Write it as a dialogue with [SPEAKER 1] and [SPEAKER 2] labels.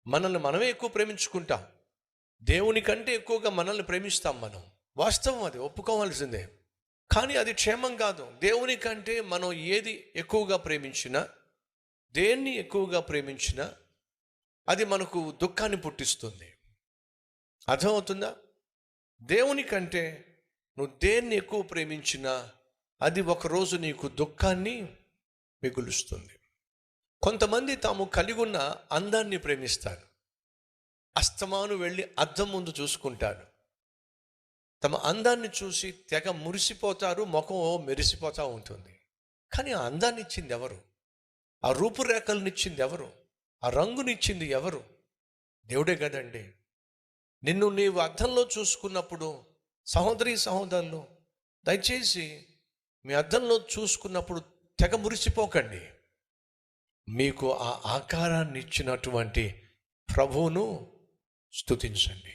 [SPEAKER 1] మనల్ని మనమే ఎక్కువ ప్రేమించుకుంటాం. దేవుని కంటే ఎక్కువగా మనల్ని ప్రేమిస్తాం మనం. వాస్తవం, అది ఒప్పుకోవాల్సిందే. కానీ అది క్షేమం కాదు. దేవుని కంటే మనం ఏది ఎక్కువగా ప్రేమించినా, దేన్ని ఎక్కువగా ప్రేమించినా అది మనకు దుఃఖాన్ని పుట్టిస్తుంది. అర్థమవుతుందా? దేవుని కంటే నువ్వు దేన్ని ఎక్కువ ప్రేమించినా అది ఒకరోజు నీకు దుఃఖాన్ని మిగులుస్తుంది. కొంతమంది తాము కలిగి ఉన్న అందాన్ని ప్రేమిస్తారు. అస్తమాను వెళ్ళి అద్దం ముందు చూసుకుంటారు. తమ అందాన్ని చూసి తెగ మురిసిపోతారు, ముఖం మెరిసిపోతూ ఉంటుంది. కానీ ఆ అందాన్ని ఇచ్చింది ఎవరు? ఆ రూపురేఖలనిచ్చింది ఎవరు? ఆ రంగునిచ్చింది ఎవరు? దేవుడే కదండి. నిన్ను నీవు అద్దంలో చూసుకున్నప్పుడు, సహోదరి సహోదరులు, దయచేసి మీ అద్దంలో చూసుకున్నప్పుడు తెగ మురిసిపోకండి. మీకు ఆ ఆకారాన్ని ఇచ్చినటువంటి ప్రభువును స్తుతించండి.